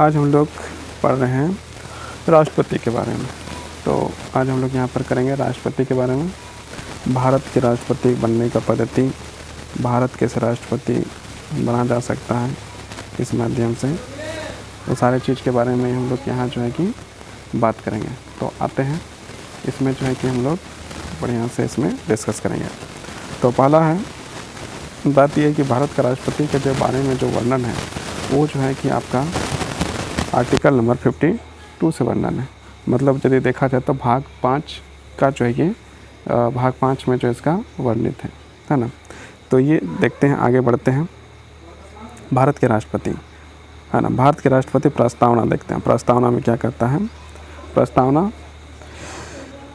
आज हम लोग पढ़ रहे हैं राष्ट्रपति के बारे में। तो आज हम लोग यहाँ पर करेंगे राष्ट्रपति के बारे में, भारत के राष्ट्रपति बनने का पद्धति, भारत कैसे राष्ट्रपति बना जा सकता है इस माध्यम से, तो सारे चीज़ के बारे में हम लोग यहाँ जो है कि बात करेंगे। तो आते हैं इसमें जो है कि हम लोग बढ़िया से इसमें डिस्कस करेंगे। तो पहला है बात यह है कि भारत का राष्ट्रपति के जो बारे में जो वर्णन है वो जो है कि आपका आर्टिकल नंबर 52 से वर्णन है। मतलब यदि देखा जाए तो भाग 5 का जो है कि भाग 5 में जो इसका वर्णित है ना। तो ये देखते हैं, आगे बढ़ते हैं। भारत के राष्ट्रपति है ना, भारत के राष्ट्रपति प्रस्तावना देखते हैं। प्रस्तावना में क्या कहता है? प्रस्तावना,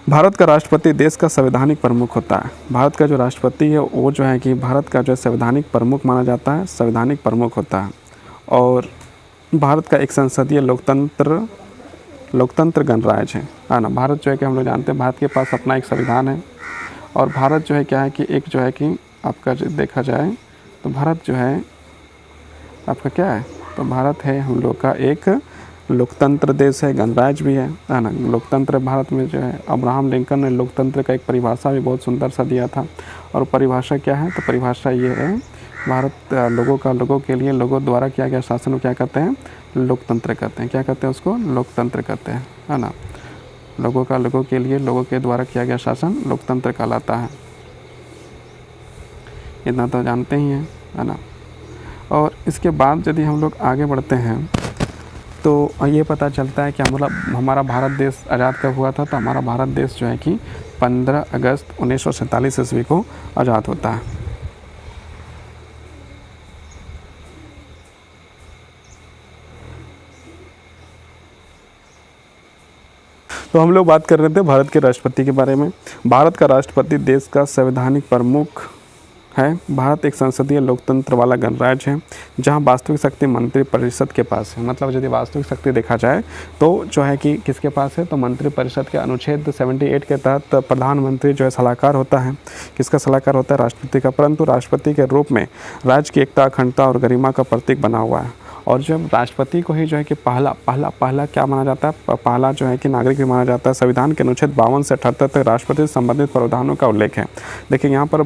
भारत का राष्ट्रपति देश का संवैधानिक प्रमुख होता है। भारत का जो राष्ट्रपति है वो जो है कि भारत का जो संवैधानिक प्रमुख माना जाता है, संवैधानिक प्रमुख होता है। और भारत का एक संसदीय लोकतंत्र गणराज्य है ना। भारत जो है कि हम लोग जानते हैं भारत के पास अपना एक संविधान है। और भारत जो है क्या है कि एक जो है कि आपका जो देखा जाए तो भारत जो है आपका क्या है, तो भारत है हम लोग का एक लोकतंत्र देश है, गणराज्य भी है ना। लोकतंत्र भारत में जो है अब्राहम लिंकन ने लोकतंत्र का एक परिभाषा भी बहुत सुंदर सा दिया था। और परिभाषा क्या है? तो परिभाषा ये है, भारत लोगों के लिए लोगों द्वारा किया गया शासन को क्या कहते हैं? लोकतंत्र कहते हैं। क्या कहते हैं उसको? लोकतंत्र कहते हैं, है ना। लोगों के लिए लोगों के द्वारा किया गया शासन लोकतंत्र कहलाता है। इतना तो जानते ही हैं, है ना। और इसके बाद यदि हम लोग आगे बढ़ते हैं तो ये पता चलता है कि हमारा भारत देश आज़ाद कब हुआ था? तो हमारा भारत देश जो है कि 15 अगस्त 1947 ईस्वी को आज़ाद होता है। तो हम लोग बात कर रहे थे भारत के राष्ट्रपति के बारे में। भारत का राष्ट्रपति देश का संवैधानिक प्रमुख है। भारत एक संसदीय लोकतंत्र वाला गणराज्य है जहां वास्तविक शक्ति मंत्रिपरिषद के पास है। मतलब यदि वास्तविक शक्ति देखा जाए तो जो है कि किसके पास है? तो मंत्रिपरिषद के अनुच्छेद 78 के तहत प्रधानमंत्री जो है सलाहकार होता है। किसका सलाहकार होता है? राष्ट्रपति का। परंतु राष्ट्रपति के रूप में राज्य की एकता, अखंडता और गरिमा का प्रतीक बना हुआ है। और जब राष्ट्रपति को ही जो है कि पहला क्या माना जाता है? पहला जो है कि नागरिक भी माना जाता है। संविधान के अनुच्छेद 52 से 78 तक राष्ट्रपति से संबंधित प्रावधानों का उल्लेख है। देखिए यहाँ पर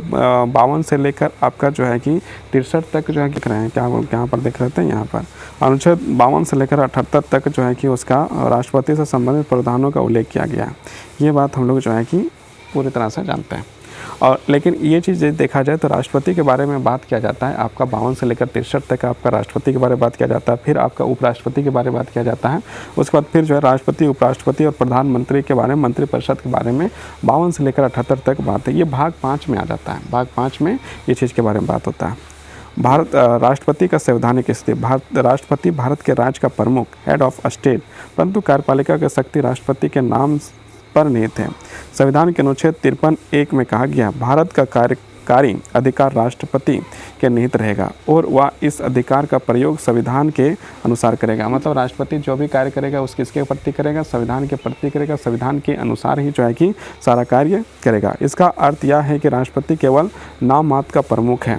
52 से लेकर आपका जो है कि 63 तक जो है लिख रहे हैं, क्या यहाँ पर देख रहे थे, यहाँ पर अनुच्छेद 52 से लेकर 78 तक जो है कि उसका राष्ट्रपति से संबंधित प्रावधानों का उल्लेख किया गया है। ये बात हम लोग जो है कि पूरी तरह से जानते हैं। और लेकिन ये चीज़ देखा जाए तो राष्ट्रपति के बारे में बात किया जाता है आपका 52 से लेकर 63 तक आपका राष्ट्रपति के बारे में बात किया जाता है। फिर आपका उपराष्ट्रपति के बारे में बात किया जाता है। उसके बाद फिर जो है राष्ट्रपति, उपराष्ट्रपति और प्रधानमंत्री के बारे में, मंत्रिपरिषद के बारे में 52 से लेकर 78 तक बात है। ये भाग 5 में आ जाता है। भाग 5 में ये चीज़ के बारे में बात होता है। भारत राष्ट्रपति का संवैधानिक स्थिति, राष्ट्रपति भारत के राज्य का प्रमुख, हेड ऑफ स्टेट, परंतु कार्यपालिका की शक्ति राष्ट्रपति के नाम पर निहित है। संविधान के अनुच्छेद 53(1) में कहा गया, भारत का कार्यकारी अधिकार राष्ट्रपति के निहित रहेगा और वह इस अधिकार का प्रयोग संविधान के अनुसार करेगा। मतलब राष्ट्रपति जो भी कार्य करेगा उसके किसके प्रति करेगा? संविधान के प्रति करेगा। संविधान के अनुसार ही जो है कि सारा कार्य करेगा। इसका अर्थ यह है कि राष्ट्रपति केवल नाम मात्र का प्रमुख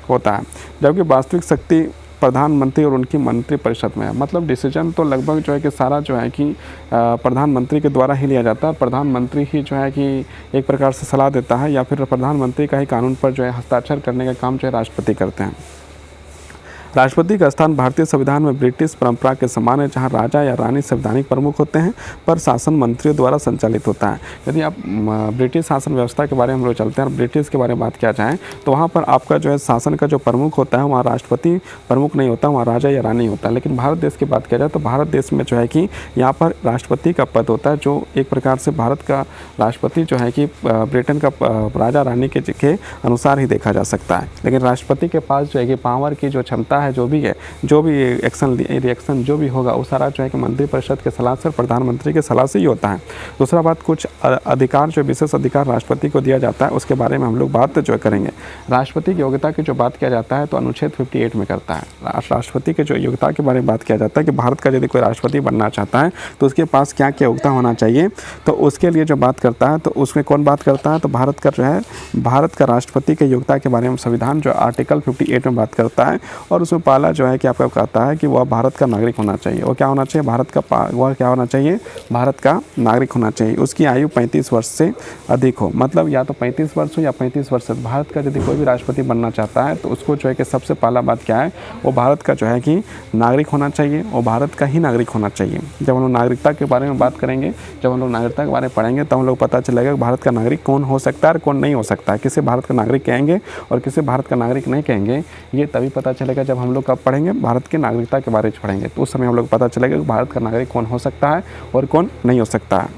होता है, जबकि वास्तविक शक्ति प्रधानमंत्री और उनकी मंत्रिपरिषद में है। मतलब डिसीजन तो लगभग जो है कि सारा जो है कि प्रधानमंत्री के द्वारा ही लिया जाता है। प्रधानमंत्री ही जो है कि एक प्रकार से सलाह देता है, या फिर प्रधानमंत्री का ही कानून पर जो है हस्ताक्षर करने का काम जो है राष्ट्रपति करते हैं। राष्ट्रपति का स्थान भारतीय संविधान में ब्रिटिश परंपरा के समान है, जहां राजा या रानी संवैधानिक प्रमुख होते हैं पर शासन मंत्रियों द्वारा संचालित होता है। यदि आप ब्रिटिश शासन व्यवस्था के बारे में हम लोग चलते हैं और ब्रिटिश के बारे में बात किया जाए तो वहाँ पर आपका जो है शासन का जो प्रमुख होता है वहाँ राष्ट्रपति प्रमुख नहीं होता, वहाँ राजा या रानी होता है। लेकिन भारत देश की बात किया जाए तो भारत देश में जो है कि यहाँ पर राष्ट्रपति का पद होता है, जो एक प्रकार से भारत का राष्ट्रपति जो है कि ब्रिटेन का राजा रानी के अनुसार ही देखा जा सकता है। लेकिन राष्ट्रपति के पास जो है कि पावर की जो क्षमता है, जो भी एक्शन रिएक्शन जो भी होगा वो सारा जो है कि मंत्रिपरिषद के सलाह से, प्रधानमंत्री के सलाह से ही होता है। दूसरा बात, कुछ अधिकार जो विशेष अधिकार राष्ट्रपति को दिया जाता है उसके बारे में हम लोग बात जो करेंगे। राष्ट्रपति की योग्यता की जो बात किया जाता है तो अनुच्छेद 58 में करता है। राष्ट्रपति के जो योग्यता के बारे में बात किया जाता है कि भारत का यदि कोई राष्ट्रपति बनना चाहता है तो उसके पास क्या क्या योग्यता होना चाहिए, तो उसके लिए जो बात करता है तो उसमें कौन बात करता है? तो भारत का जो है भारत का राष्ट्रपति के योग्यता के बारे में संविधान जो आर्टिकल 58 में बात करता है। और उसमें पहला जो है कि आपका कहता है कि वह भारत का नागरिक होना चाहिए। वो क्या होना चाहिए? वह क्या होना चाहिए? भारत का नागरिक होना चाहिए। उसकी आयु 35 वर्ष से अधिक हो, मतलब या तो 35 वर्ष हो या 35 वर्ष से। भारत का यदि कोई भी राष्ट्रपति बनना चाहता है तो उसको जो है कि सबसे पहला बात क्या है, वो भारत का जो है कि नागरिक होना चाहिए, वो भारत का ही नागरिक होना चाहिए। जब हम लोग नागरिकता के बारे में बात करेंगे, जब हम लोग नागरिकता के बारे में पढ़ेंगे तो हम लोग पता चलेगा कि भारत का नागरिक कौन हो सकता है और कौन नहीं हो सकता है, किसे भारत का नागरिक कहेंगे और किसे भारत का नागरिक नहीं कहेंगे। ये तभी पता चलेगा जब हम लोग कब पढ़ेंगे, भारत की नागरिकता के बारे में पढ़ेंगे, तो उस समय हम लोग पता चलेगा कि भारत का नागरिक कौन हो सकता है और कौन नहीं हो सकता है।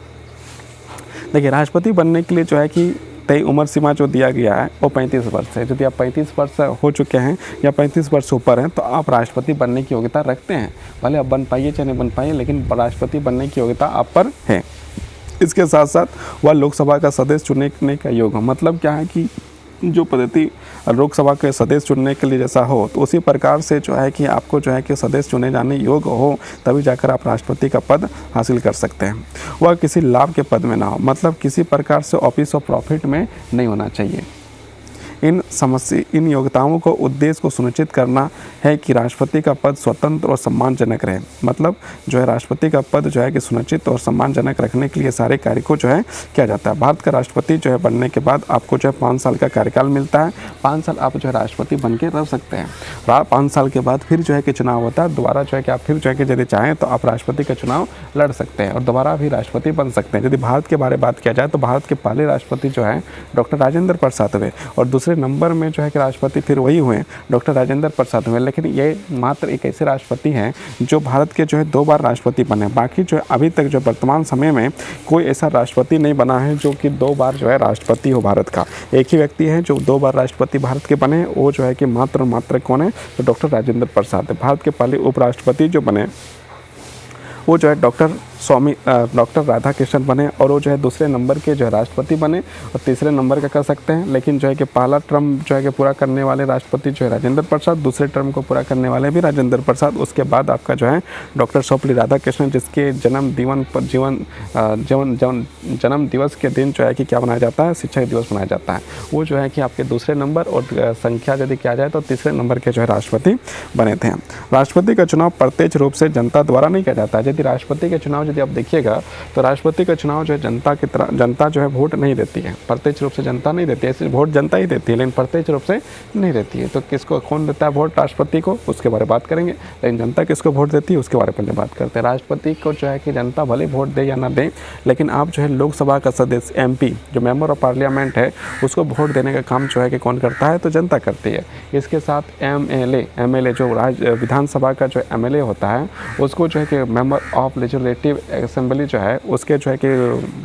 देखिए, राष्ट्रपति बनने के लिए जो है कि तय उम्र सीमा जो दिया गया है वो 35 वर्ष है। यदि आप 35 वर्ष हो चुके हैं या 35 वर्ष ऊपर हैं तो आप राष्ट्रपति बनने की योग्यता रखते हैं। भले आप बन पाइए चाहे नहीं बन पाइए, लेकिन राष्ट्रपति बनने की योग्यता आप पर है। इसके साथ साथ वह लोकसभा का सदस्य चुनने का योग्य हो। मतलब क्या है कि जो पद्धति लोकसभा के सदस्य चुनने के लिए जैसा हो, तो उसी प्रकार से जो है कि आपको जो है कि सदस्य चुने जाने योग्य हो, तभी जाकर आप राष्ट्रपति का पद हासिल कर सकते हैं। वह किसी लाभ के पद में ना हो, मतलब किसी प्रकार से ऑफिस ऑफ प्रॉफिट में नहीं होना चाहिए। इन योग्यताओं को उद्देश्य को सुनिश्चित करना है कि राष्ट्रपति का पद स्वतंत्र और सम्मानजनक रहे। मतलब जो है राष्ट्रपति का पद जो है कि सुनिश्चित और सम्मानजनक रखने के लिए सारे कार्य को जो है किया जाता है। भारत का राष्ट्रपति जो है बनने के बाद आपको जो है 5 साल का कार्यकाल मिलता है। 5 साल आप जो है राष्ट्रपति बन के रह सकते हैं। 5 साल के बाद फिर जो है कि चुनाव होता है, दोबारा जो है कि आप फिर जो है कि यदि चाहें तो आप राष्ट्रपति का चुनाव लड़ सकते हैं और दोबारा भी राष्ट्रपति बन सकते हैं। यदि भारत के बारे में बात किया जाए तो भारत के पहले राष्ट्रपति जो है डॉक्टर राजेंद्र प्रसाद हुए और दूसरे नंबर में जो है कि राष्ट्रपति फिर वही हुए, डॉक्टर राजेंद्र प्रसाद हुए। लेकिन ये मात्र एक ऐसे राष्ट्रपति हैं जो भारत के जो है 2 बार राष्ट्रपति बने। बाकी जो है अभी तक जो वर्तमान समय में कोई ऐसा राष्ट्रपति नहीं बना है जो कि 2 बार जो है राष्ट्रपति हो भारत का। एक ही व्यक्ति है जो 2 बार राष्ट्रपति भारत के बने, वो जो है कि मात्र कौन है, तो डॉक्टर राजेंद्र प्रसाद है। भारत के पहले उपराष्ट्रपति जो बने वो जो है डॉक्टर राधाकृष्णन बने और वो जो है दूसरे नंबर के जो है राष्ट्रपति बने और तीसरे नंबर का कर सकते हैं। लेकिन जो है कि पहला टर्म जो है कि पूरा करने वाले राष्ट्रपति जो है राजेंद्र प्रसाद, दूसरे टर्म को पूरा करने वाले भी राजेंद्र प्रसाद। उसके बाद आपका जो है डॉक्टर सर्वपल्ली राधाकृष्णन, जिसके जन्म दिवस के दिन जो है कि क्या मनाया जाता है, शिक्षक दिवस मनाया जाता है। वो जो है कि आपके दूसरे नंबर और संख्या यदि किया जाए तो तीसरे नंबर के जो है राष्ट्रपति बने थे। राष्ट्रपति का चुनाव प्रत्यक्ष रूप से जनता द्वारा नहीं किया जाता है। यदि राष्ट्रपति के चुनाव यदि आप देखिएगा तो राष्ट्रपति का चुनाव जो है जनता जो है वोट नहीं देती है, प्रत्यक्ष रूप से जनता नहीं देती है। ऐसे वोट जनता ही देती है लेकिन प्रत्यक्ष रूप से नहीं देती है। तो किसको कौन देता है वोट? राष्ट्रपति को, उसके बारे में बात करेंगे। लेकिन जनता किसको वोट देती है उसके बारे में पहले बात करते हैं। राष्ट्रपति को जो है कि जनता भले वोट दे या ना दे, लेकिन आप जो है लोकसभा का सदस्य MP जो मेंबर ऑफ पार्लियामेंट है उसको वोट देने का काम जो है कि कौन करता है, तो जनता करती है। इसके साथ MLA जो विधानसभा का जो MLA होता है उसको जो है कि मेंबर ऑफ लेजिस्लेटिव असेंबली जो है उसके जो है कि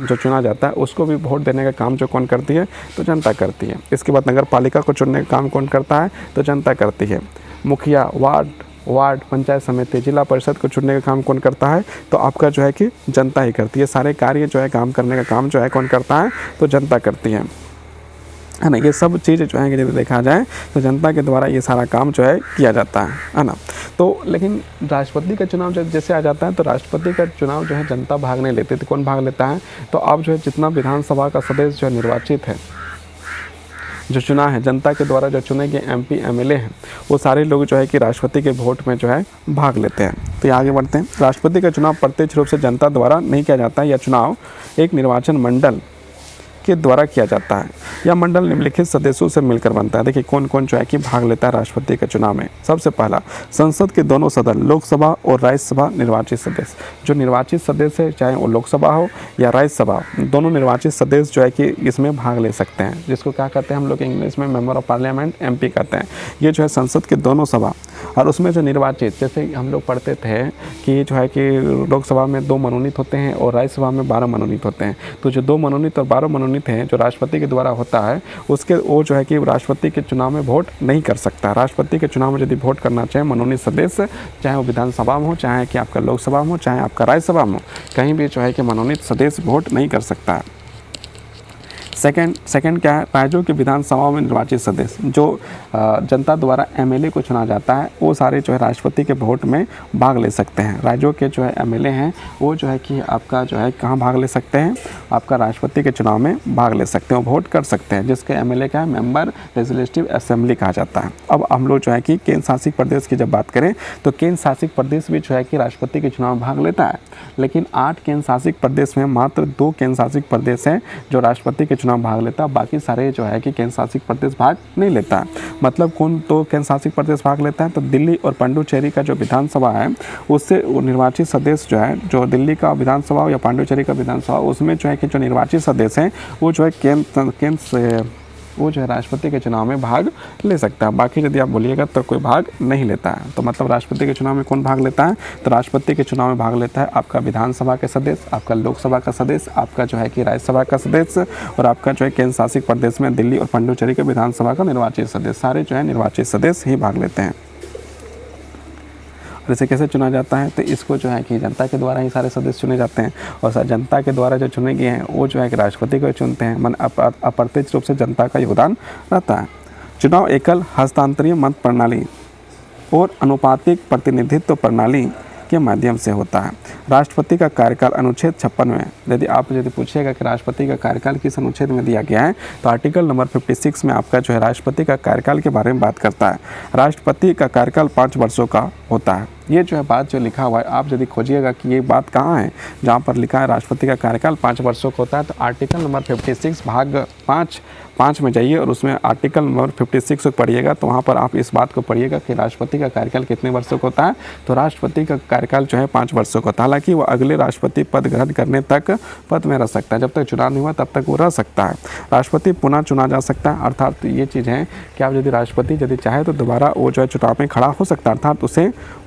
जो चुना जाता है उसको भी वोट देने का काम जो कौन करती है, तो जनता करती है। इसके बाद नगर पालिका को चुनने का काम कौन करता है, तो जनता करती है। मुखिया, वार्ड, पंचायत समिति, जिला परिषद को चुनने का काम कौन करता है, तो आपका जो है कि जनता ही करती है। सारे कार्य जो है काम करने का काम जो है कौन करता है, तो जनता करती है ना। ये सब चीज़ें जो है कि यदि देखा जाए तो जनता के द्वारा ये सारा काम जो है किया जाता है ना। तो लेकिन राष्ट्रपति का चुनाव जैसे आ जाता है तो राष्ट्रपति का चुनाव जो है जनता भाग नहीं लेती। तो कौन भाग लेता है, तो अब जो है जितना विधानसभा का सदस्य जो है निर्वाचित है, जो चुना है जनता के द्वारा, जो चुने गए MP MLA हैं, वो सारे लोग जो है कि राष्ट्रपति के वोट में जो है भाग लेते हैं। तो ये आगे बढ़ते हैं। राष्ट्रपति का चुनाव प्रत्यक्ष रूप से जनता द्वारा नहीं किया जाता है। यह चुनाव एक निर्वाचन मंडल के द्वारा किया जाता है। यह मंडल निम्नलिखित सदस्यों से मिलकर बनता है। देखिए कौन कौन जो है कि भाग लेता है राष्ट्रपति के चुनाव में। सबसे पहला, संसद के दोनों सदन, लोकसभा और राज्यसभा निर्वाचित सदस्य। जो निर्वाचित सदस्य है, चाहे वो लोकसभा हो या राज्यसभा, दोनों निर्वाचित सदस्य जो है कि इसमें भाग ले सकते हैं, जिसको क्या कहते हैं हम लोग इंग्लिश में मेंबर ऑफ पार्लियामेंट MP कहते हैं। ये जो है संसद के दोनों सभा, और उसमें जो निर्वाचित, जैसे हम लोग पढ़ते थे कि जो है कि लोकसभा में 2 मनोनीत होते हैं और राज्यसभा में 12 मनोनीत होते हैं। तो जो 2 मनोनीत और 12 मनोनीत हैं जो राष्ट्रपति के द्वारा होता है, उसके वो जो है कि राष्ट्रपति के चुनाव में वोट नहीं कर सकता। राष्ट्रपति के चुनाव में यदि वोट करना चाहे मनोनीत सदस्य, चाहे वो विधानसभा में हो, चाहे कि आपका लोकसभा में हो, चाहे आपका राज्यसभा में हो, कहीं भी जो है कि मनोनीत सदस्य वोट नहीं कर सकता है। सेकंड क्या है, राज्यों की विधानसभाओं में निर्वाचित सदस्य, जो जनता द्वारा एमएलए को चुना जाता है, वो सारे जो है राष्ट्रपति के वोट में भाग ले सकते हैं। राज्यों के जो है एमएलए हैं वो जो है कि आपका जो है कहाँ भाग ले सकते हैं, आपका राष्ट्रपति के चुनाव में भाग ले सकते हैं, वोट कर सकते हैं, जिसके एमएलए का मेंबर लेजिस्लेटिव असेंबली कहा जाता है। अब हम लोग जो है कि केंद्र शासित प्रदेश की जब बात करें तो केंद्र शासित प्रदेश भी जो है कि राष्ट्रपति के चुनाव में भाग लेता है, लेकिन 8 केंद्र शासित प्रदेश में मात्र 2 केंद्र शासित प्रदेश हैं जो राष्ट्रपति के चुनाव भाग लेता है, बाकी सारे जो है कि केंद्र शासित प्रदेश भाग नहीं लेता है। मतलब कौन तो केंद्र शासित प्रदेश भाग लेता है, तो दिल्ली और पुडुचेरी का जो विधानसभा है उससे निर्वाचित सदस्य जो है, जो दिल्ली का विधानसभा या पुडुचेरी का विधानसभा, उसमें जो है कि जो निर्वाचित सदस्य हैं वो जो है वो जो है राष्ट्रपति के चुनाव में भाग ले सकता है। बाकी यदि आप बोलिएगा तो कोई भाग नहीं लेता है। तो मतलब राष्ट्रपति के चुनाव में कौन भाग लेता है, तो राष्ट्रपति के चुनाव में भाग लेता है आपका विधानसभा के सदस्य, आपका लोकसभा का सदस्य, आपका जो है कि राज्यसभा का सदस्य, और आपका जो है केंद्र शासित प्रदेश में दिल्ली और पुडुचेरी के विधानसभा का निर्वाचित सदस्य, सारे जो है निर्वाचित सदस्य ही भाग लेते हैं। और इसे कैसे चुना जाता है, तो इसको जो है कि जनता के द्वारा ही सारे सदस्य चुने जाते हैं, और जनता के द्वारा जो चुने गए हैं वो जो है कि राष्ट्रपति को चुनते हैं। मन अप्रत्यक्ष रूप से जनता का योगदान रहता है। चुनाव एकल हस्तांतरीय मत प्रणाली और अनुपातिक प्रतिनिधित्व प्रणाली के माध्यम से होता है। राष्ट्रपति का कार्यकाल अनुच्छेद 56 में, यदि पूछिएगा कि राष्ट्रपति का कार्यकाल किस अनुच्छेद में दिया गया है, तो आर्टिकल नंबर 56 में आपका जो है राष्ट्रपति का कार्यकाल के बारे में बात करता है। राष्ट्रपति का कार्यकाल 5 वर्षों का होता है। ये जो है बात जो लिखा हुआ है, आप यदि खोजिएगा कि ये बात कहाँ है जहाँ पर लिखा है राष्ट्रपति का कार्यकाल 5 वर्षों का होता है, तो आर्टिकल नंबर 56 भाग 5 में जाइए और उसमें आर्टिकल नंबर 56 को पढ़िएगा, तो वहाँ पर आप इस बात को पढ़िएगा कि राष्ट्रपति का कार्यकाल कितने वर्षों का होता है। तो राष्ट्रपति का कार्यकाल जो है 5 वर्षों का होता है। हालांकि वो अगले राष्ट्रपति पद ग्रहण करने तक पद में रह सकता है, जब तक चुनाव नहीं हुआ तब तक वो रह सकता है। राष्ट्रपति पुनः चुना जा सकता है, अर्थात ये चीज़ है कि आप यदि राष्ट्रपति यदि चाहे तो दोबारा वो जो है चुनाव में खड़ा हो सकता है, अर्थात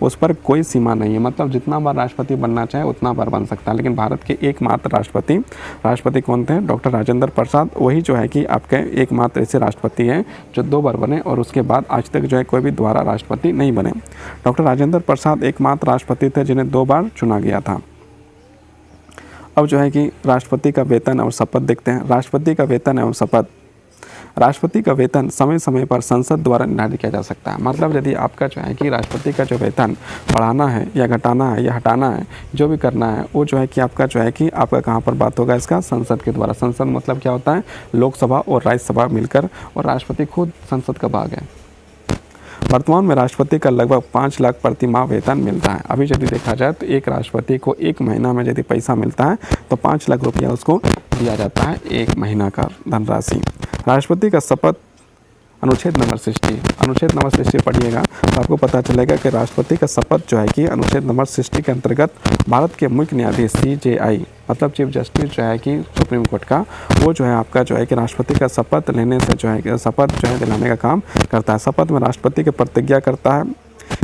उस पर कोई सीमा नहीं है। मतलब जितना बार राष्ट्रपति बनना चाहे उतना बार बन सकता है। लेकिन भारत के एकमात्र राष्ट्रपति कौन थे, डॉक्टर राजेंद्र प्रसाद, वही जो है कि आपके एकमात्र ऐसे राष्ट्रपति हैं जो 2 बार बने, और उसके बाद आज तक जो है कोई भी दोबारा राष्ट्रपति नहीं बने। डॉक्टर राजेंद्र प्रसाद एकमात्र राष्ट्रपति थे जिन्हें 2 बार चुना गया था। अब जो है कि राष्ट्रपति का वेतन और शपथ देखते हैं। राष्ट्रपति का वेतन एवं शपथ, राष्ट्रपति का वेतन समय समय पर संसद द्वारा निर्धारित किया जा सकता है। मतलब यदि आपका जो है कि राष्ट्रपति का जो वेतन बढ़ाना है या घटाना है या हटाना है, जो भी करना है, वो जो है कि आपका जो है कि आपका कहाँ पर बात होगा, इसका संसद के द्वारा। संसद मतलब क्या होता है, लोकसभा और राज्यसभा मिलकर, और राष्ट्रपति खुद संसद का भाग है। वर्तमान में राष्ट्रपति का लगभग 5 लाख प्रति माह वेतन मिलता है। अभी यदि देखा जाए तो एक राष्ट्रपति को 1 महीना में यदि पैसा मिलता है तो 5 लाख रुपया उसको दिया जाता है 1 महीना का धनराशि। राष्ट्रपति का शपथ अनुच्छेद नंबर 60 पढ़िएगा तो आपको पता चलेगा कि राष्ट्रपति का शपथ जो है कि अनुच्छेद नंबर 60 के अंतर्गत भारत के मुख्य न्यायाधीश CJI मतलब चीफ जस्टिस जो है कि सुप्रीम कोर्ट का, वो जो है आपका जो है कि राष्ट्रपति का शपथ लेने से जो है कि शपथ जो है दिलाने का काम करता है। शपथ में राष्ट्रपति की प्रतिज्ञा करता है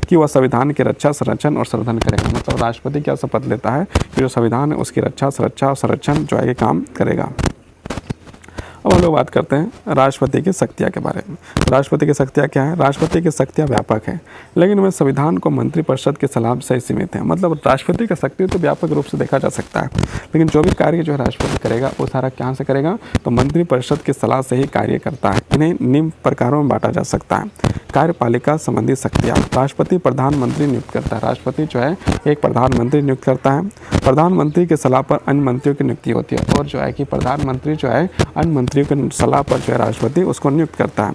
कि वह संविधान की रक्षा, संरक्षण और संवर्धन करेगा। मतलब राष्ट्रपति क्या शपथ लेता है कि जो संविधान है उसकी रक्षा, सुरक्षा और संरक्षण जो है कि काम करेगा। अब हम लोग बात करते हैं राष्ट्रपति की शक्तियाँ के बारे में। राष्ट्रपति की शक्तियाँ क्या है? राष्ट्रपति की शक्तियाँ व्यापक है, लेकिन वह संविधान को मंत्रिपरिषद के सलाह से सीमित है। मतलब राष्ट्रपति का शक्ति तो व्यापक रूप से देखा जा सकता है, लेकिन जो भी कार्य जो है राष्ट्रपति करेगा वो सारा कहाँ से करेगा, तो मंत्रिपरिषद की सलाह से ही कार्य करता है। इन्हें निम्न प्रकारों में बांटा जा सकता है। कार्यपालिका संबंधी शक्तियाँ, राष्ट्रपति प्रधानमंत्री नियुक्त करता है। राष्ट्रपति जो है एक प्रधानमंत्री नियुक्त करता है। प्रधानमंत्री की सलाह पर अन्य मंत्रियों की नियुक्ति होती है, और जो है कि प्रधानमंत्री जो है अन्य मंत्रियों की सलाह पर जो है राष्ट्रपति उसको नियुक्त करता है।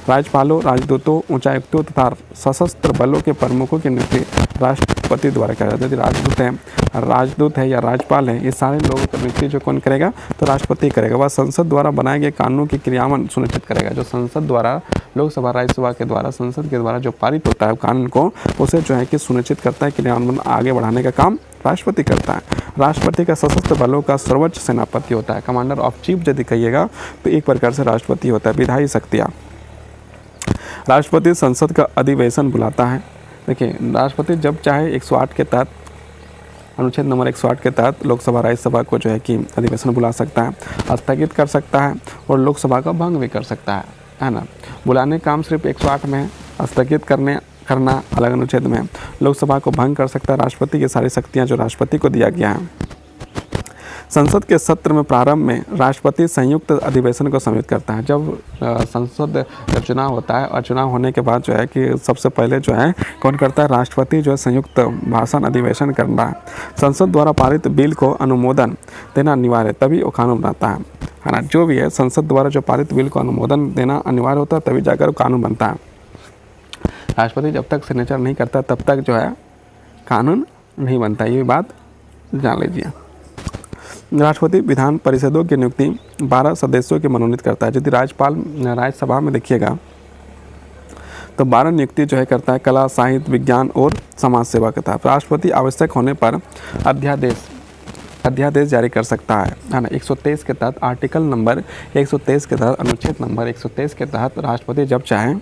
राज्यपालों, राजदूतों, उच्चायुक्तों तथा सशस्त्र बलों के प्रमुखों की नियुक्ति राष्ट्रपति द्वारा किया जाता है। यदि राजदूत है या राज्यपाल है, ये सारे लोगों की नियुक्ति जो कौन करेगा, तो राष्ट्रपति करेगा। वह संसद द्वारा बनाए गए कानूनों की क्रियान्वयन सुनिश्चित करेगा। जो संसद द्वारा, लोकसभा राज्यसभा के द्वारा, संसद के द्वारा जो पारित होता है कानून को, उसे जो है कि सुनिश्चित करता है, क्रियान्वयन आगे बढ़ाने का काम राष्ट्रपति करता है। राष्ट्रपति का सशस्त्र बलों का सर्वोच्च सेनापति होता है। कमांडर ऑफ चीफ यदि कहिएगा तो एक प्रकार से राष्ट्रपति होता है। विधायी शक्तियाँ, राष्ट्रपति संसद का अधिवेशन बुलाता है। देखिए, राष्ट्रपति जब चाहे 108 के तहत, अनुच्छेद नंबर 108 के तहत लोकसभा राज्यसभा को जो है कि अधिवेशन बुला सकता है, स्थगित कर सकता है और लोकसभा का भंग भी कर सकता है ना। बुलाने काम सिर्फ 108 में है, स्थगित करना अलग अनुच्छेद में, लोकसभा को भंग कर सकता है। राष्ट्रपति की सारी शक्तियाँ जो राष्ट्रपति को दिया गया है। संसद के सत्र में प्रारंभ में राष्ट्रपति संयुक्त अधिवेशन को सम्मिलित करता है। जब संसद का चुनाव होता है और चुनाव होने के बाद जो है कि सबसे पहले जो है कौन करता है, राष्ट्रपति जो है संयुक्त भाषण अधिवेशन करना है। संसद द्वारा पारित बिल को अनुमोदन देना अनिवार्य, तभी वो कानून बनता है ना। जो भी है संसद द्वारा जो पारित बिल को अनुमोदन देना अनिवार्य होता है, तभी जाकर वो कानून बनता है। राष्ट्रपति जब तक सिग्नेचर नहीं करता तब तक जो है कानून नहीं बनता, ये बात जान लीजिए। राष्ट्रपति विधान परिषदों की नियुक्ति 12 सदस्यों के मनोनीत करता है। यदि राज्यपाल राज्यसभा में देखिएगा तो 12 नियुक्ति जो है करता है, कला, साहित्य, विज्ञान और समाज सेवा करता है। राष्ट्रपति आवश्यक होने पर अध्यादेश जारी कर सकता है ना। 123 के तहत आर्टिकल नंबर 123 के तहत अनुच्छेद नंबर 123 के तहत राष्ट्रपति जब चाहे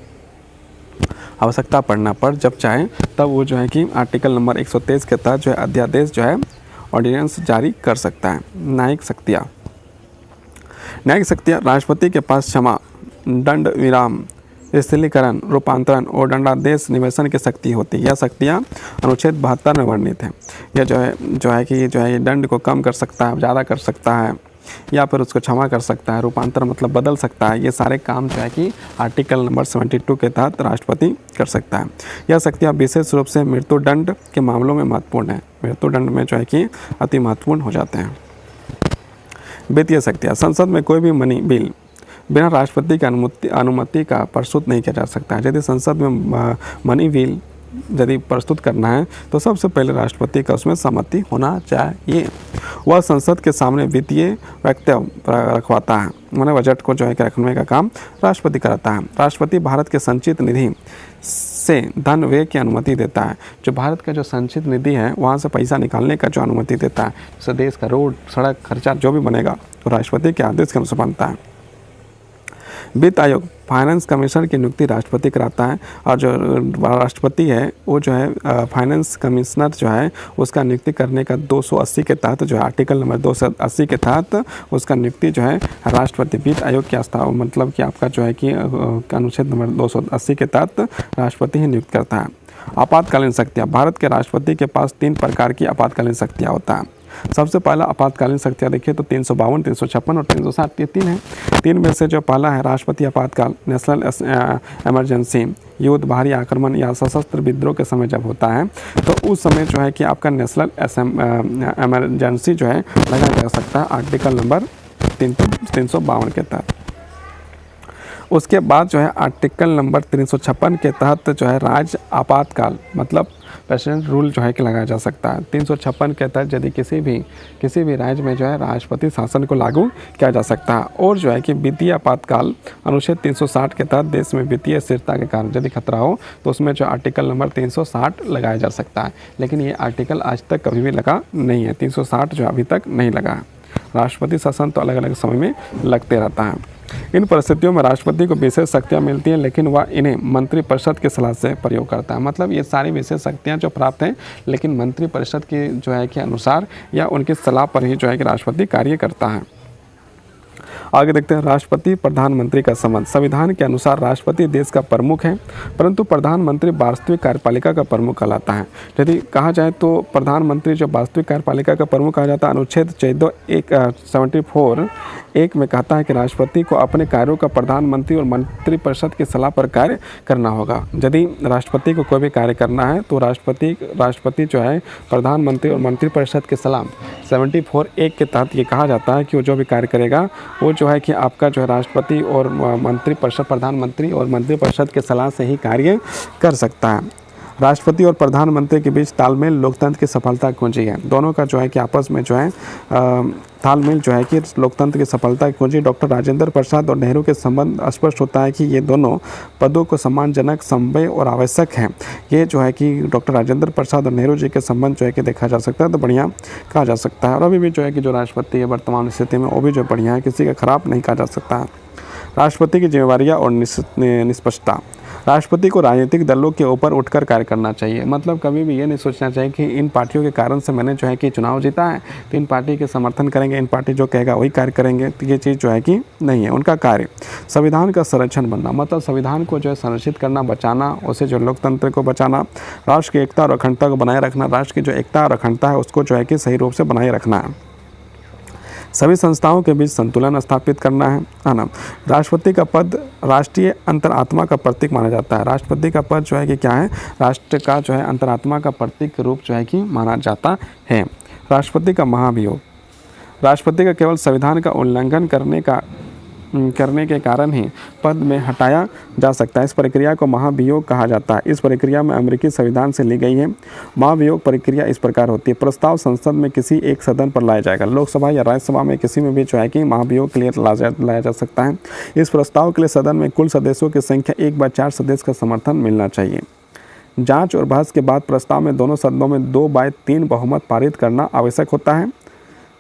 आवश्यकता पड़ना पर जब चाहे तब वो जो है कि आर्टिकल नंबर 123 के तहत जो है अध्यादेश जो है ऑर्डिनेंस जारी कर सकता है। न्यायिक शक्तियाँ राष्ट्रपति के पास क्षमा, दंड, विराम, स्थलीकरण, रूपांतरण और दंडादेश निवेशन की शक्ति होती है। यह शक्तियाँ अनुच्छेद 72 में वर्णित है। यह जो है दंड को कम कर सकता है, ज़्यादा कर सकता है, या फिर उसको क्षमा कर सकता है, रूपांतर मतलब बदल सकता है। ये सारे काम जो है कि आर्टिकल नंबर 72 के तहत राष्ट्रपति कर सकता है। यह शक्तियाँ विशेष रूप से मृत्युदंड के मामलों में महत्वपूर्ण है। मृत्युदंड में जो है कि अति महत्वपूर्ण हो जाते हैं। वित्तीय शक्तियाँ, संसद में कोई भी मनी बिल बिना राष्ट्रपति की अनुमति का प्रस्तुत नहीं किया जा सकता है। यदि संसद में मनी बिल यदि प्रस्तुत करना है तो सबसे पहले राष्ट्रपति का उसमें सहमति होना चाहिए। वह संसद के सामने वित्तीय वक्तव्य रखवाता है, माने बजट को जो है रखने का काम राष्ट्रपति कराता है। राष्ट्रपति भारत के संचित निधि से धन व्यय की अनुमति देता है। जो भारत का जो संचित निधि है वहाँ से पैसा निकालने का जो अनुमति देता है, जैसे देश का रोड, सड़क, खर्चा जो भी बनेगा तो राष्ट्रपति के आदेश के अनुसार बनता है। वित्त आयोग फाइनेंस कमिश्नर की नियुक्ति राष्ट्रपति कराता है, और जो राष्ट्रपति है वो जो है फाइनेंस कमिश्नर जो है उसका नियुक्ति करने का 280 के तहत जो है आर्टिकल नंबर 280 के तहत उसका नियुक्ति जो है राष्ट्रपति वित्त आयोग की आस्था मतलब कि आपका जो है कि अनुच्छेद नंबर 280 के तहत राष्ट्रपति ही नियुक्त करता है। आपातकालीन शक्तियाँ, भारत के राष्ट्रपति के पास 3 प्रकार की आपातकालीन शक्तियाँ होता है। सबसे पहला आपातकालीन शक्तियाँ देखिए तो 352, 356 और 360 ये 3 है। 3 में से जो पहला है राष्ट्रपति आपातकाल, नेशनल इमरजेंसी, युद्ध, भारी आक्रमण या सशस्त्र विद्रोह के समय जब होता है तो उस समय जो है कि आपका नेशनल इमरजेंसी जो है लगाया जा सकता है आर्टिकल नंबर 352 के तहत। उसके बाद जो है आर्टिकल नंबर 356 के तहत जो है राज्य आपातकाल मतलब प्रेसिडेंट रूल जो है कि लगाया जा सकता है। 356 के तहत यदि किसी भी राज्य में जो है राष्ट्रपति शासन को लागू किया जा सकता है। और जो है कि वित्तीय आपातकाल अनुच्छेद 360 के तहत देश में वित्तीय स्थिरता के कारण यदि खतरा हो तो उसमें जो आर्टिकल नंबर 360 लगाया जा सकता है। लेकिन ये आर्टिकल आज तक कभी भी लगा नहीं है, 360 जो अभी तक नहीं लगा है। राष्ट्रपति शासन तो अलग अलग समय में लगते रहता है। इन परिस्थितियों में राष्ट्रपति को विशेष शक्तियाँ मिलती हैं, लेकिन वह इन्हें मंत्रिपरिषद की सलाह से प्रयोग करता है। मतलब ये सारी विशेष शक्तियाँ जो प्राप्त हैं लेकिन मंत्रिपरिषद के जो है कि अनुसार या उनकी सलाह पर ही जो है कि राष्ट्रपति कार्य करता है। आगे देखते हैं राष्ट्रपति प्रधानमंत्री का संबंध। संविधान के अनुसार राष्ट्रपति देश का प्रमुख है, परंतु प्रधानमंत्री वास्तविक कार्यपालिका का प्रमुख कहलाता है। यदि कहा जाए तो प्रधानमंत्री जो वास्तविक कार्यपालिका का प्रमुख कहा जाता है, अनुच्छेद 74(1) में कहता है कि राष्ट्रपति को अपने कार्यों का प्रधानमंत्री और मंत्रिपरिषद की सलाह पर कार्य करना होगा। यदि राष्ट्रपति को कोई भी कार्य करना है तो राष्ट्रपति जो है प्रधानमंत्री और मंत्रिपरिषद की सलाह 74(1) के तहत ये कहा जाता है कि वो जो भी कार्य करेगा वो जो है कि आपका जो है राष्ट्रपति और मंत्रिपरिषद, प्रधानमंत्री और मंत्रिपरिषद के सलाह से ही कार्य कर सकता है। राष्ट्रपति और प्रधानमंत्री के बीच तालमेल लोकतंत्र की सफलता की कुंजी है। दोनों का जो है कि आपस में जो है तालमेल जो है कि लोकतंत्र की सफलता की कुंजी। डॉक्टर राजेंद्र प्रसाद और नेहरू के संबंध स्पष्ट होता है कि ये दोनों पदों को सम्मानजनक, समन्वय और आवश्यक है। ये जो है कि डॉक्टर राजेंद्र प्रसाद और नेहरू जी के संबंध जो है कि देखा जा सकता है तो बढ़िया कहा जा सकता है। और अभी भी जो है कि जो राष्ट्रपति है वर्तमान स्थिति में वो भी जो बढ़िया है, किसी का खराब नहीं कहा जा सकता है। राष्ट्रपति की जिम्मेवारियाँ और निष्पक्षता। राष्ट्रपति को राजनीतिक दलों के ऊपर उठकर कार्य करना चाहिए। मतलब कभी भी ये नहीं सोचना चाहिए कि इन पार्टियों के कारण से मैंने जो है कि चुनाव जीता है तो इन पार्टी के समर्थन करेंगे, इन पार्टी जो कहेगा वही कार्य करेंगे, तो ये चीज़ जो है कि नहीं है। उनका कार्य संविधान का संरक्षण बनना, मतलब संविधान को जो है संरक्षित करना, बचाना, उसे जो लोकतंत्र को बचाना, राष्ट्र की एकता और अखंडता को बनाए रखना, राष्ट्र की जो एकता और अखंडता है उसको जो है कि सही रूप से बनाए रखना है। सभी संस्थाओं के बीच संतुलन स्थापित करना है ना। राष्ट्रपति का पद राष्ट्रीय अंतरात्मा का प्रतीक माना जाता है। राष्ट्रपति का पद जो है कि क्या है, राष्ट्र का जो है अंतरात्मा का प्रतीक के रूप जो है कि माना जाता है। राष्ट्रपति का महाभियोग, राष्ट्रपति का केवल संविधान का उल्लंघन करने के कारण ही पद में हटाया जा सकता है। इस प्रक्रिया को महाभियोग कहा जाता है। इस प्रक्रिया में अमेरिकी संविधान से ली गई है। महाभियोग प्रक्रिया इस प्रकार होती है। प्रस्ताव संसद में किसी एक सदन पर लाया जाएगा, लोकसभा या राज्यसभा में किसी में भी जो है कि महाभियोग के लिए लाया जा सकता है। इस प्रस्ताव के लिए सदन में कुल सदस्यों की संख्या 1/4 सदस्य का समर्थन मिलना चाहिए। जांच और बहस के बाद प्रस्ताव में दोनों सदनों में 2/3 बहुमत पारित करना आवश्यक होता है।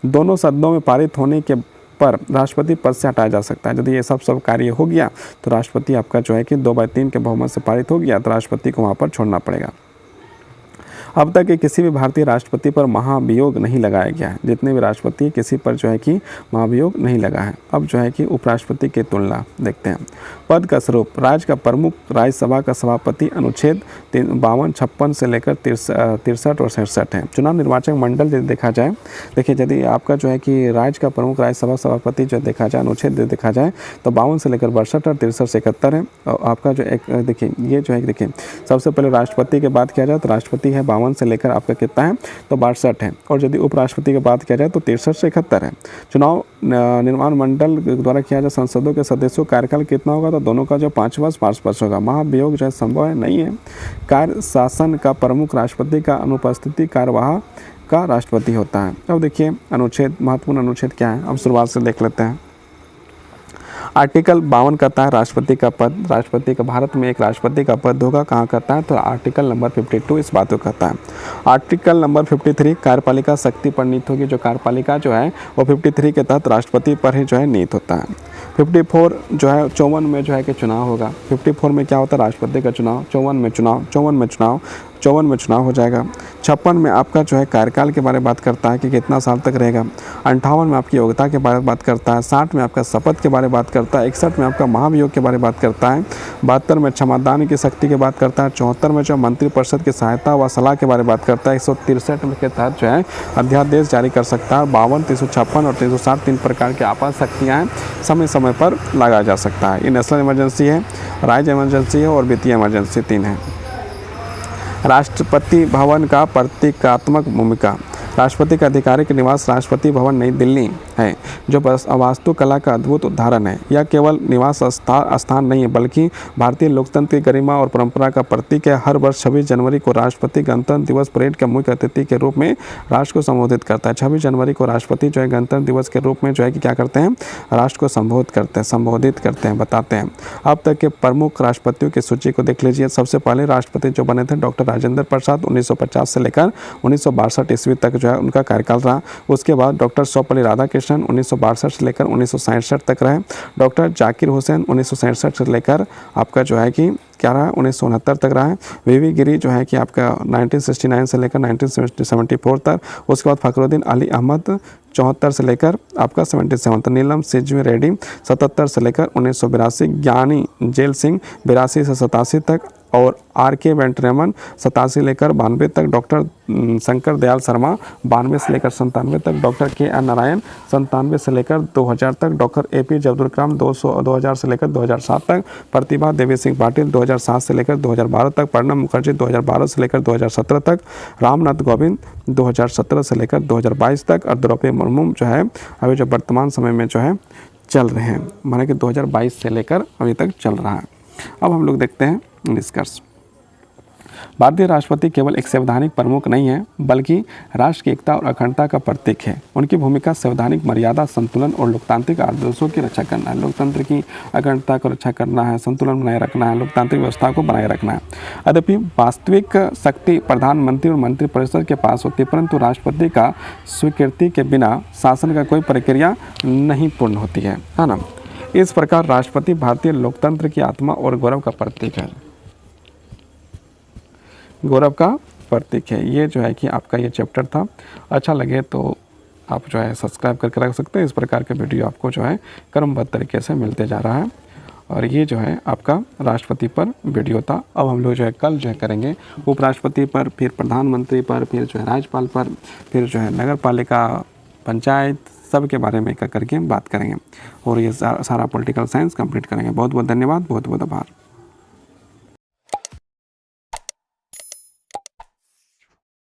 दोनों सदनों में पारित होने के पर राष्ट्रपति पद से हटाया जा सकता है। यदि ये सब कार्य हो गया तो राष्ट्रपति आपका जो है कि 2/3 के बहुमत से पारित हो गया तो राष्ट्रपति को वहाँ पर छोड़ना पड़ेगा। अब तक के किसी भी भारतीय राष्ट्रपति पर महाभियोग नहीं लगाया गया है। जितने भी राष्ट्रपति किसी पर जो है कि महाभियोग नहीं लगा है। अब जो है कि उपराष्ट्रपति की तुलना देखते हैं। पद का स्वरूप, राज्य का प्रमुख, राज्यसभा का सभापति अनुच्छेद 52, 56 से लेकर 63 और 67 है। चुनाव निर्वाचक मंडल यदि देखा जाए, देखिए यदि आपका जो है कि राज्य का प्रमुख, राज्यसभा सभापति जो देखा जाए, अनुच्छेद देखा जाए तो 52 से लेकर 62 और 63 से 71 है। और आपका जो एक देखिए ये जो है देखिए सबसे पहले राष्ट्रपति की बात किया जाए तो राष्ट्रपति है 52 से लेकर आपका कितना है तो 62 है। और यदि उपराष्ट्रपति की बात किया जाए तो 63 से 71 है। चुनाव निर्माण मंडल द्वारा किया जाए संसदों के सदस्यों का कार्यकाल कितना होगा तो दोनों का जो 5 वर्ष होगा। महाभियोग जो है संभव है नहीं है। कार्य शासन का प्रमुख राष्ट्रपति का अनुपस्थिति कार्यवाह का राष्ट्रपति होता है। अब देखिए अनुच्छेद, महत्वपूर्ण अनुच्छेद क्या है, अब शुरुआत से देख लेते हैं। आर्टिकल 52 कहता है राष्ट्रपति का पद, राष्ट्रपति का भारत में एक राष्ट्रपति का पद होगा, कहाँ कहता है तो आर्टिकल नंबर 52 इस बात को कहता है। आर्टिकल नंबर 53 कार्यपालिका शक्ति पर नीत होगी। जो कार्यपालिका जो है वो 53 के तहत राष्ट्रपति पर ही जो है नीत होता है। 54 जो है 54 में जो है कि चुनाव होगा। 54 में क्या होता है राष्ट्रपति का चुनाव, 54 में चुनाव हो जाएगा। 56 में आपका जो है कार्यकाल के बारे में बात करता है कि कितना साल तक रहेगा। 58 में आपकी योग्यता के बारे में बात करता है। 60 में आपका शपथ के बारे में बात करता है। 61 में आपका महाभियोग के बारे में बात करता है। 72 में क्षमादान की शक्ति की बात करता है। 74 में जो मंत्रिपरिषद की सहायता व सलाह के बारे में बात करता है। 163 के तहत जो है अध्यादेश जारी कर सकता है। 52, 356 और 360 3 प्रकार की आपात शक्तियाँ हैं, समय समय पर लगाया जा सकता है। ये नेशनल इमरजेंसी है, राज्य इमरजेंसी है और वित्तीय इमरजेंसी 3 है। राष्ट्रपति भवन का प्रतीकात्मक भूमिका, राष्ट्रपति का आधिकारिक निवास राष्ट्रपति भवन नई दिल्ली है, जो वास्तुकला का अद्भुत उदाहरण है। यह केवल निवास स्थान नहीं है बल्कि भारतीय लोकतंत्र की गरिमा और परंपरा का प्रतीक है। हर वर्ष 26 जनवरी को राष्ट्रपति गणतंत्र दिवस परेड के मुख्य अतिथि के रूप में राष्ट्र को संबोधित करता है। 26 जनवरी को राष्ट्रपति जो है गणतंत्र दिवस के रूप में जो है कि क्या करते हैं, राष्ट्र को संबोधित करते हैं, बताते हैं। अब तक के प्रमुख राष्ट्रपतियों की सूची को देख लीजिए। सबसे पहले राष्ट्रपति जो बने थे डॉक्टर राजेंद्र प्रसाद, 1950 से लेकर 1962 ईस्वी तक जो है उनका कार्यकाल रहा। उसके बाद डॉक्टर सर्वपल्ली राधाकृष्णन 1962 से लेकर 1967 तक रहे। डॉक्टर जाकिर हुसैन 1967 से लेकर आपका जो है कि क्या रहा 1969 तक रहा है। वीवी गिरी जो है कि आपका 1969 से लेकर 1974 तक। उसके बाद फखरुद्दीन अली अहमद 74 से लेकर आपका 77 तक। नीलम सिंह रेड्डी 77 से लेकर 1982। ज्ञानी जेल सिंह 82 से 87 तक। और R.K. वेंकटरमन 87 लेकर 92 तक। डॉक्टर शंकर दयाल शर्मा 92 से लेकर 97 तक। Doctor K.R. नारायण 97 से लेकर 2000 तक। Doctor A.P.J. अब्दुल कलाम 2000 से लेकर 2007 तक। प्रतिभा देवी सिंह पाटिल 2007 से लेकर 2012 तक। प्रणब मुखर्जी 2012 से लेकर 2017 तक। रामनाथ कोविंद 2017 से लेकर 2022 तक। और द्रौपदी मुर्मू जो है अभी जो वर्तमान समय में जो है चल रहे हैं, माने कि 2022 से लेकर अभी तक चल रहा है। अब हम लोग देखते हैं निष्कर्ष। भारतीय राष्ट्रपति केवल एक संवैधानिक प्रमुख नहीं है बल्कि राष्ट्र की एकता और अखंडता का प्रतीक है। उनकी भूमिका संवैधानिक मर्यादा, संतुलन और लोकतांत्रिक आदर्शों की रक्षा करना है। लोकतंत्र की अखंडता को रक्षा करना है, संतुलन बनाए रखना है, लोकतांत्रिक व्यवस्था को बनाए रखना है। यद्यपि वास्तविक शक्ति प्रधानमंत्री और मंत्रिपरिषद के पास होती है, परंतु राष्ट्रपति का स्वीकृति के बिना शासन का कोई प्रक्रिया नहीं पूर्ण होती है ना। इस प्रकार राष्ट्रपति भारतीय लोकतंत्र की आत्मा और गौरव का प्रतीक है। गौरव का प्रतीक है। ये जो है कि आपका ये चैप्टर था। अच्छा लगे तो आप जो है सब्सक्राइब करके रख सकते हैं। इस प्रकार के वीडियो आपको जो है क्रमबद्ध तरीके से मिलते जा रहा है। और ये जो है आपका राष्ट्रपति पर वीडियो था। अब हम लोग जो है कल जो है करेंगे उपराष्ट्रपति पर, फिर प्रधानमंत्री पर, फिर जो है राज्यपाल पर, फिर जो है नगर पालिका, पंचायत, सब के बारे में एक करके बात करेंगे और ये सारा पॉलिटिकल साइंस कंप्लीट करेंगे। बहुत बहुत धन्यवाद, बहुत बहुत आभार।